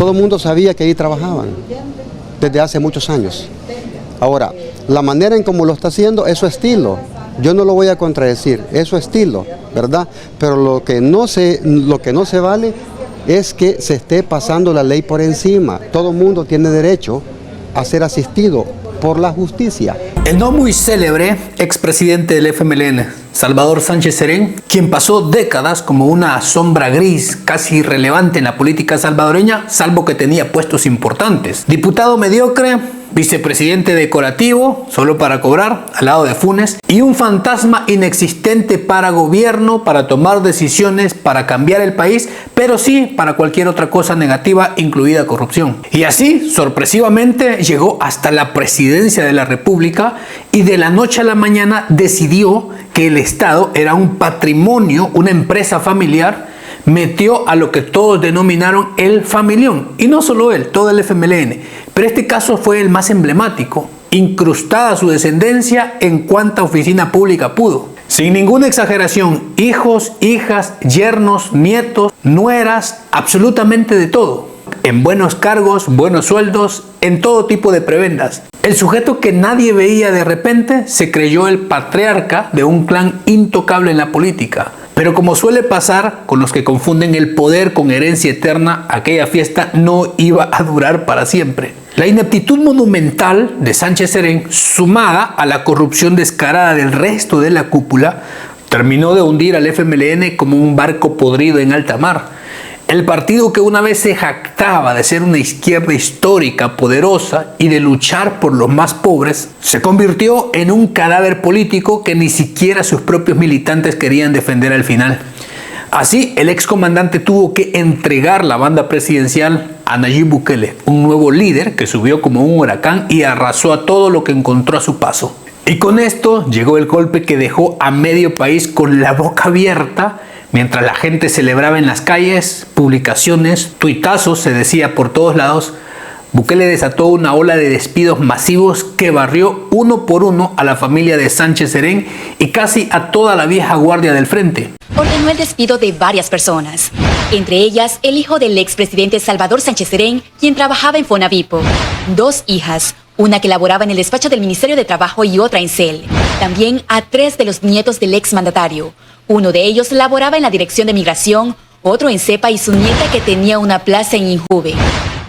Todo el mundo sabía que ahí trabajaban desde hace muchos años. Ahora, la manera en cómo lo está haciendo es su estilo. Yo no lo voy a contradecir, es su estilo, ¿verdad? Pero lo que no se vale es que se esté pasando la ley por encima. Todo el mundo tiene derecho a ser asistido por la justicia. El no muy célebre expresidente del FMLN, Salvador Sánchez Serén, quien pasó décadas como una sombra gris casi irrelevante en la política salvadoreña, salvo que tenía puestos importantes. Diputado mediocre, vicepresidente decorativo, solo para cobrar, al lado de Funes, y un fantasma inexistente para gobierno, para tomar decisiones, para cambiar el país, pero sí para cualquier otra cosa negativa, incluida corrupción. Y así, sorpresivamente, llegó hasta la presidencia de la República y de la noche a la mañana decidió que el Estado era un patrimonio, una empresa familiar. Metió a lo que todos denominaron el familión, y no solo él, todo el FMLN, pero este caso fue el más emblemático, incrustada su descendencia en cuanta oficina pública pudo. Sin ninguna exageración, hijos, hijas, yernos, nietos, nueras, absolutamente de todo. En buenos cargos, buenos sueldos, en todo tipo de prebendas. El sujeto que nadie veía de repente se creyó el patriarca de un clan intocable en la política. Pero como suele pasar con los que confunden el poder con herencia eterna, aquella fiesta no iba a durar para siempre. La ineptitud monumental de Sánchez Serén, sumada a la corrupción descarada del resto de la cúpula, terminó de hundir al FMLN como un barco podrido en alta mar. El partido que una vez se jactaba de ser una izquierda histórica, poderosa y de luchar por los más pobres, se convirtió en un cadáver político que ni siquiera sus propios militantes querían defender al final. Así, el excomandante tuvo que entregar la banda presidencial a Nayib Bukele, un nuevo líder que subió como un huracán y arrasó a todo lo que encontró a su paso. Y con esto llegó el golpe que dejó a medio país con la boca abierta. Mientras la gente celebraba en las calles, publicaciones, tuitazos se decía por todos lados, Bukele desató una ola de despidos masivos que barrió uno por uno a la familia de Sánchez Serén y casi a toda la vieja guardia del frente. Ordenó el despido de varias personas, entre ellas el hijo del expresidente Salvador Sánchez Serén, quien trabajaba en Fonavipo, 2 hijas, una que laboraba en el despacho del Ministerio de Trabajo y otra en CEL. También a 3 de los nietos del exmandatario. Uno de ellos laboraba en la Dirección de Migración, otro en CEPA y su nieta que tenía una plaza en Injuve.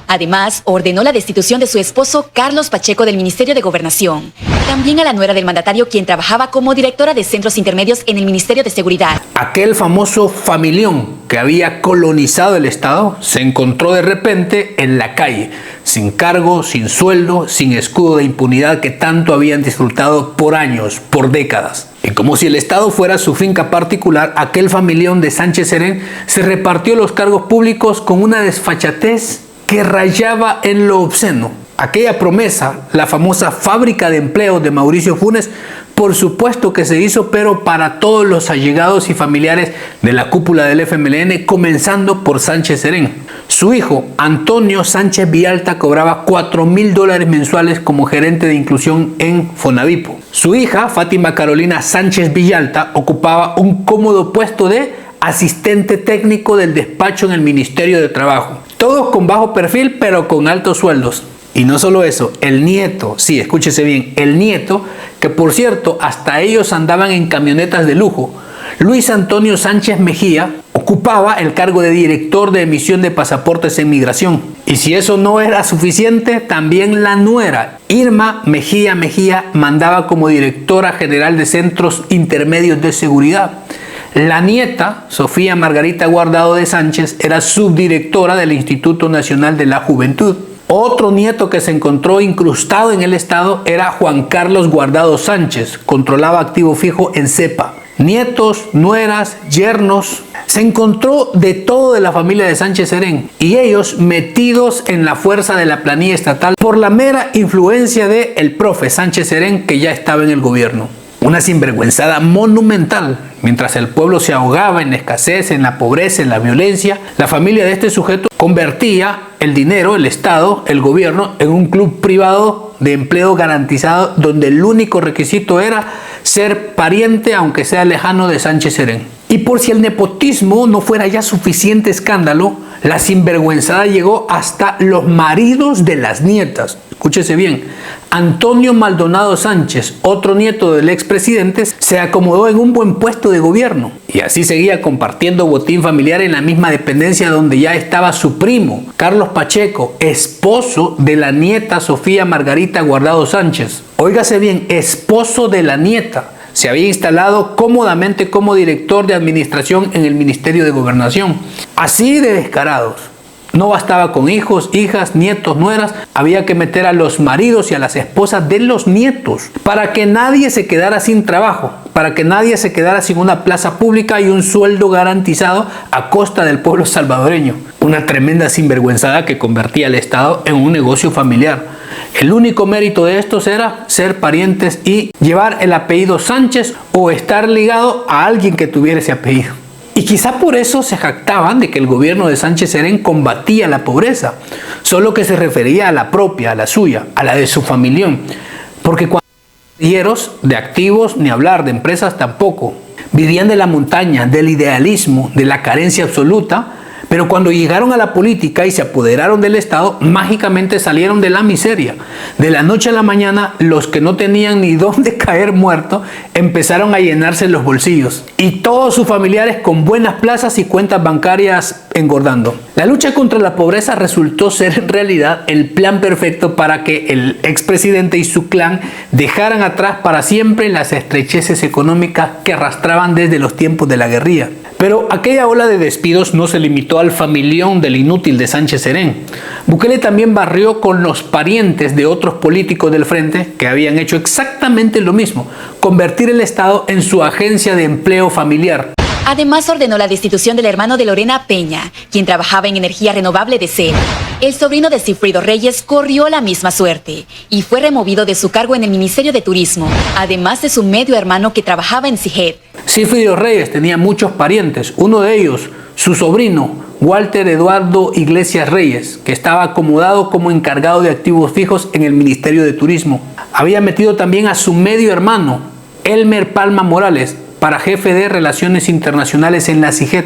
Además, ordenó la destitución de su esposo Carlos Pacheco del Ministerio de Gobernación. También a la nuera del mandatario, quien trabajaba como directora de centros intermedios en el Ministerio de Seguridad. Aquel famoso familión que había colonizado el Estado se encontró de repente en la calle, sin cargo, sin sueldo, sin escudo de impunidad que tanto habían disfrutado por años, por décadas. Y como si el Estado fuera su finca particular, aquel familión de Sánchez Serén se repartió los cargos públicos con una desfachatez que rayaba en lo obsceno. Aquella promesa, la famosa fábrica de empleos de Mauricio Funes, por supuesto que se hizo, pero para todos los allegados y familiares de la cúpula del FMLN, comenzando por Sánchez Serén. Su hijo, Antonio Sánchez Villalta, cobraba $4,000 mensuales como gerente de inclusión en Fonavipo. Su hija, Fátima Carolina Sánchez Villalta, ocupaba un cómodo puesto de asistente técnico del despacho en el Ministerio de Trabajo. Todos con bajo perfil, pero con altos sueldos. Y no solo eso, el nieto, sí, escúchese bien, el nieto, que por cierto, hasta ellos andaban en camionetas de lujo, Luis Antonio Sánchez Mejía, ocupaba el cargo de director de emisión de pasaportes en migración. Y si eso no era suficiente, también la nuera, Irma Mejía mandaba como directora general de centros intermedios de seguridad. La nieta, Sofía Margarita Guardado de Sánchez, era subdirectora del Instituto Nacional de la Juventud. Otro nieto que se encontró incrustado en el Estado era Juan Carlos Guardado Sánchez, controlaba activo fijo en CEPA. Nietos, nueras, yernos, se encontró de todo de la familia de Sánchez Serén y ellos metidos en la fuerza de la planilla estatal por la mera influencia de el profe Sánchez Serén, que ya estaba en el gobierno. Una sinvergüenzada monumental. Mientras el pueblo se ahogaba en la escasez, en la pobreza, en la violencia, la familia de este sujeto convertía el dinero, el Estado, el gobierno, en un club privado de empleo garantizado donde el único requisito era ser pariente, aunque sea lejano, de Sánchez Serén. Y por si el nepotismo no fuera ya suficiente escándalo, La sinvergüenzada llegó hasta los maridos de las nietas. Escúchese bien, Antonio Maldonado Sánchez, otro nieto del expresidente, se acomodó en un buen puesto de gobierno y así seguía compartiendo botín familiar en la misma dependencia donde ya estaba su primo, Carlos Pacheco, esposo de la nieta Sofía Margarita Guardado Sánchez. Óigase bien, esposo de la nieta. Se había instalado cómodamente como director de administración en el Ministerio de Gobernación. Así de descarados. No bastaba con hijos, hijas, nietos, nueras, había que meter a los maridos y a las esposas de los nietos para que nadie se quedara sin trabajo, para que nadie se quedara sin una plaza pública y un sueldo garantizado a costa del pueblo salvadoreño. Una tremenda sinvergüenzada que convertía al Estado en un negocio familiar. El único mérito de estos era ser parientes y llevar el apellido Sánchez o estar ligado a alguien que tuviera ese apellido. Y quizá por eso se jactaban de que el gobierno de Sánchez Serén combatía la pobreza, solo que se refería a la propia, a la suya, a la de su familión. Porque cuando de activos, ni hablar, de empresas tampoco. Vivían de la montaña, del idealismo, de la carencia absoluta, pero cuando llegaron a la política y se apoderaron del Estado, mágicamente salieron de la miseria. De la noche a la mañana, los que no tenían ni dónde caer muertos, empezaron a llenarse los bolsillos. Y todos sus familiares con buenas plazas y cuentas bancarias engordando. La lucha contra la pobreza resultó ser en realidad el plan perfecto para que el expresidente y su clan dejaran atrás para siempre las estrecheces económicas que arrastraban desde los tiempos de la guerrilla. Pero aquella ola de despidos no se limitó al familión del inútil de Sánchez Serén. Bukele también barrió con los parientes de otros políticos del frente que habían hecho exactamente lo mismo, convertir el Estado en su agencia de empleo familiar. Además, ordenó la destitución del hermano de Lorena Peña, quien trabajaba en energía renovable de CEL. El sobrino de Sigfrido Reyes corrió la misma suerte y fue removido de su cargo en el Ministerio de Turismo, además de su medio hermano que trabajaba en CIGED. Sigfrido Reyes tenía muchos parientes, uno de ellos, su sobrino, Walter Eduardo Iglesias Reyes, que estaba acomodado como encargado de activos fijos en el Ministerio de Turismo. Había metido también a su medio hermano, Elmer Palma Morales, para jefe de Relaciones Internacionales en la CIGED,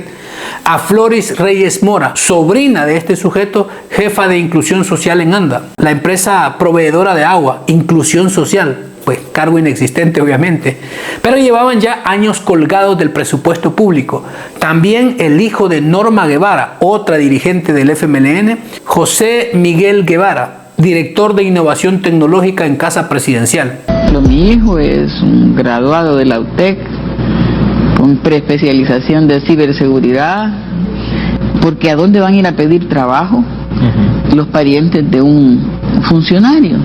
a Floris Reyes Mora, sobrina de este sujeto, jefa de Inclusión Social en ANDA, la empresa proveedora de agua, Inclusión Social, pues cargo inexistente obviamente, pero llevaban ya años colgados del presupuesto público. También el hijo de Norma Guevara, otra dirigente del FMLN, José Miguel Guevara, director de Innovación Tecnológica en Casa Presidencial. Mi hijo es un graduado de la UTEC, con preespecialización de ciberseguridad, porque ¿a dónde van a ir a pedir trabajo? Los parientes de un funcionario.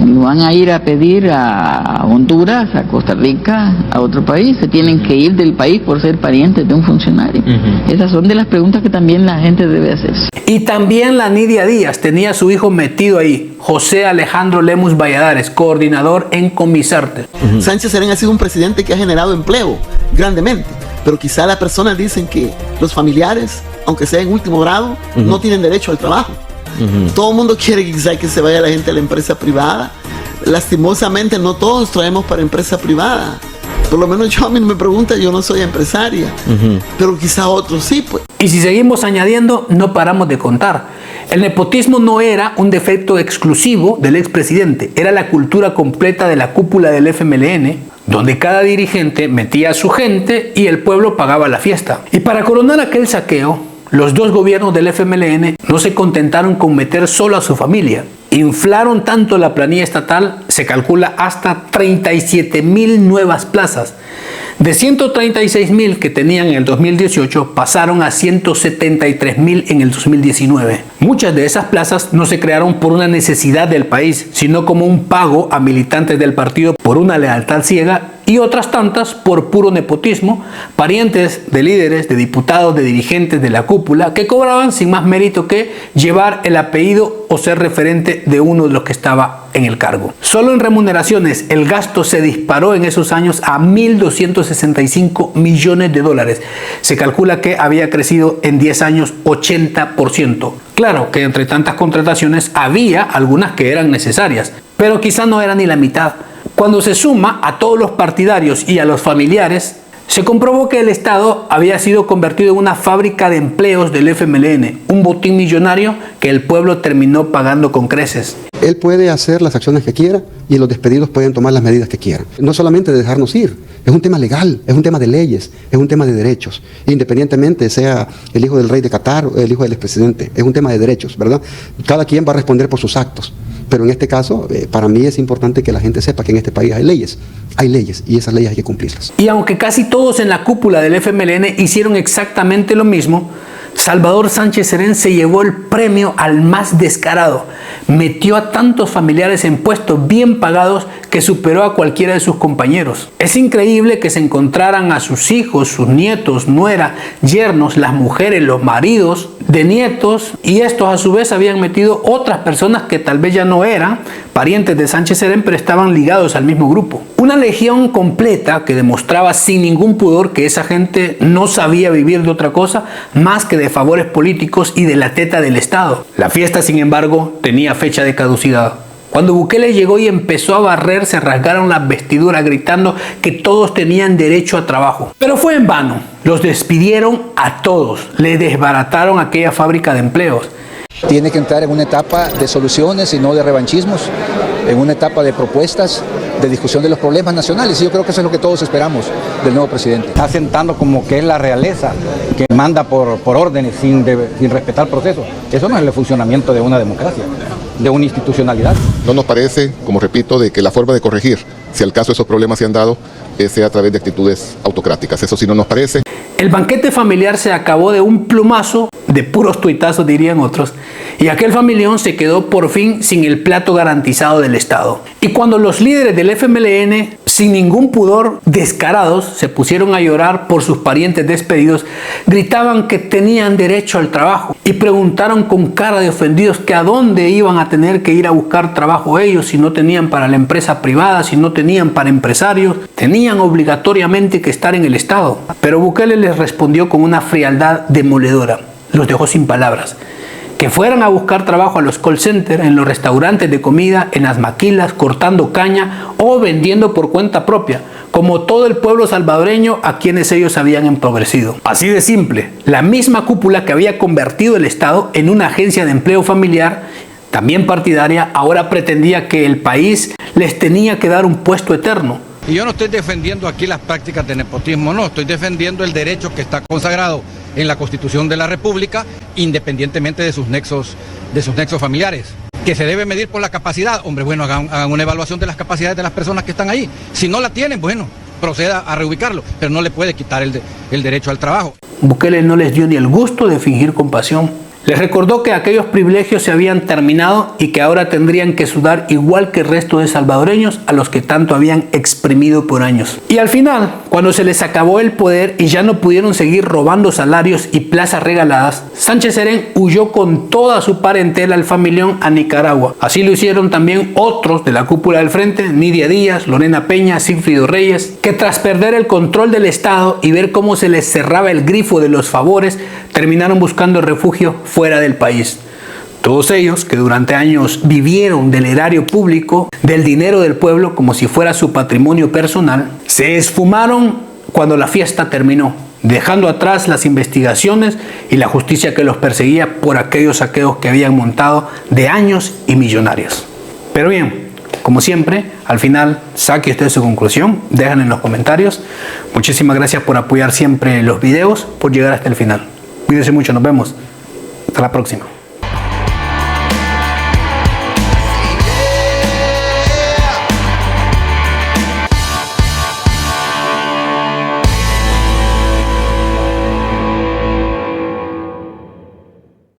Lo van a ir a pedir a Honduras, a Costa Rica, a otro país. Se tienen que ir del país por ser parientes de un funcionario. Esas son de las preguntas que también la gente debe hacerse. Y también la Nidia Díaz tenía a su hijo metido ahí, José Alejandro Lemus Valladares, coordinador en Comisarte. Sánchez Serén ha sido un presidente que ha generado empleo grandemente, pero quizá las personas dicen que los familiares, aunque sea en último grado, no tienen derecho al trabajo. Todo el mundo quiere quizá que se vaya la gente a la empresa privada. Lastimosamente no todos traemos para empresa privada. Por lo menos a mí me pregunta, yo no soy empresaria, pero quizá otros sí, pues. Y si seguimos añadiendo, no paramos de contar. El nepotismo no era un defecto exclusivo del expresidente, era la cultura completa de la cúpula del FMLN, donde cada dirigente metía a su gente y el pueblo pagaba la fiesta. Y para coronar aquel saqueo, los dos gobiernos del FMLN no se contentaron con meter solo a su familia. Inflaron tanto la planilla estatal, se calcula hasta 37,000 nuevas plazas. De 136,000 que tenían en el 2018, pasaron a 173,000 en el 2019. Muchas de esas plazas no se crearon por una necesidad del país, sino como un pago a militantes del partido por una lealtad ciega, y otras tantas por puro nepotismo, parientes de líderes, de diputados, de dirigentes de la cúpula, que cobraban sin más mérito que llevar el apellido o ser referente de uno de los que estaba en el cargo. Solo en remuneraciones el gasto se disparó en esos años a 1.265 millones de dólares. Se calcula que había crecido en 10 años 80%. Claro que entre tantas contrataciones había algunas que eran necesarias, pero quizá no era ni la mitad. Cuando se suma a todos los partidarios y a los familiares, Se comprobó que el Estado había sido convertido en una fábrica de empleos del FMLN, un botín millonario que el pueblo terminó pagando con creces. Él puede hacer las acciones que quiera y los despedidos pueden tomar las medidas que quieran. No solamente de dejarnos ir, es un tema legal, es un tema de leyes, es un tema de derechos. Independientemente sea el hijo del rey de Qatar o el hijo del expresidente, es un tema de derechos, ¿verdad? Cada quien va a responder por sus actos. Pero en este caso, para mí es importante que la gente sepa que en este país hay leyes y esas leyes hay que cumplirlas. Y aunque casi todos en la cúpula del FMLN hicieron exactamente lo mismo, Salvador Sánchez Serén se llevó el premio al más descarado. Metió a tantos familiares en puestos bien pagados que superó a cualquiera de sus compañeros. Es increíble que se encontraran a sus hijos, sus nietos, nuera, yernos, las mujeres, los maridos de nietos, y estos a su vez habían metido otras personas que tal vez ya no eran parientes de Sánchez Serén, pero estaban ligados al mismo grupo. Una legión completa que demostraba sin ningún pudor que esa gente no sabía vivir de otra cosa más que de favores políticos y de la teta del Estado. La fiesta, sin embargo, tenía fecha de caducidad. Cuando Bukele llegó y empezó a barrer, se rasgaron las vestiduras gritando que todos tenían derecho a trabajo. Pero fue en vano. Los despidieron a todos. Les desbarataron aquella fábrica de empleos. Tiene que entrar en una etapa de soluciones y no de revanchismos, en una etapa de propuestas, de discusión de los problemas nacionales. Y yo creo que eso es lo que todos esperamos del nuevo presidente. Está sentando como que es la realeza que manda por órdenes sin respetar procesos. Eso no es el funcionamiento de una democracia, de una institucionalidad. No nos parece, como repito, de que la forma de corregir, si al caso esos problemas se han dado, sea a través de actitudes autocráticas. Eso sí no nos parece. El banquete familiar se acabó de un plumazo, de puros tuitazos dirían otros, y aquel familión se quedó por fin sin el plato garantizado del Estado. Y cuando los líderes del FMLN, sin ningún pudor, descarados, se pusieron a llorar por sus parientes despedidos, gritaban que tenían derecho al trabajo y preguntaron con cara de ofendidos que a dónde iban a tener que ir a buscar trabajo ellos si no tenían para la empresa privada, si no tenían para empresarios, tenían obligatoriamente que estar en el Estado. Pero Bukele les respondió con una frialdad demoledora. Los dejó sin palabras. Que fueran a buscar trabajo a los call centers, en los restaurantes de comida, en las maquilas, cortando caña o vendiendo por cuenta propia, como todo el pueblo salvadoreño a quienes ellos habían empobrecido. Así de simple, la misma cúpula que había convertido el Estado en una agencia de empleo familiar, también partidaria, ahora pretendía que el país les tenía que dar un puesto eterno. Y yo no estoy defendiendo aquí las prácticas de nepotismo, no, estoy defendiendo el derecho que está consagrado en la Constitución de la República, independientemente de sus nexos familiares. Que se debe medir por la capacidad, hombre, bueno, hagan una evaluación de las capacidades de las personas que están ahí. Si no la tienen, bueno, proceda a reubicarlo, pero no le puede quitar el derecho al trabajo. Bukele no les dio ni el gusto de fingir compasión. Les recordó que aquellos privilegios se habían terminado y que ahora tendrían que sudar igual que el resto de salvadoreños a los que tanto habían exprimido por años. Y al final, cuando se les acabó el poder y ya no pudieron seguir robando salarios y plazas regaladas, Sánchez Serén huyó con toda su parentela al familión a Nicaragua. Así lo hicieron también otros de la cúpula del frente, Nidia Díaz, Lorena Peña, Sigfrido Reyes, que tras perder el control del Estado y ver cómo se les cerraba el grifo de los favores, terminaron buscando refugio fuera del país. Todos ellos, que durante años vivieron del erario público, del dinero del pueblo como si fuera su patrimonio personal, se esfumaron cuando la fiesta terminó, dejando atrás las investigaciones y la justicia que los perseguía por aquellos saqueos que habían montado de años y millonarios. Pero bien, como siempre, al final saque usted su conclusión, dejan en los comentarios. Muchísimas gracias por apoyar siempre los videos, por llegar hasta el final. Cuídense mucho, nos vemos. Hasta la próxima.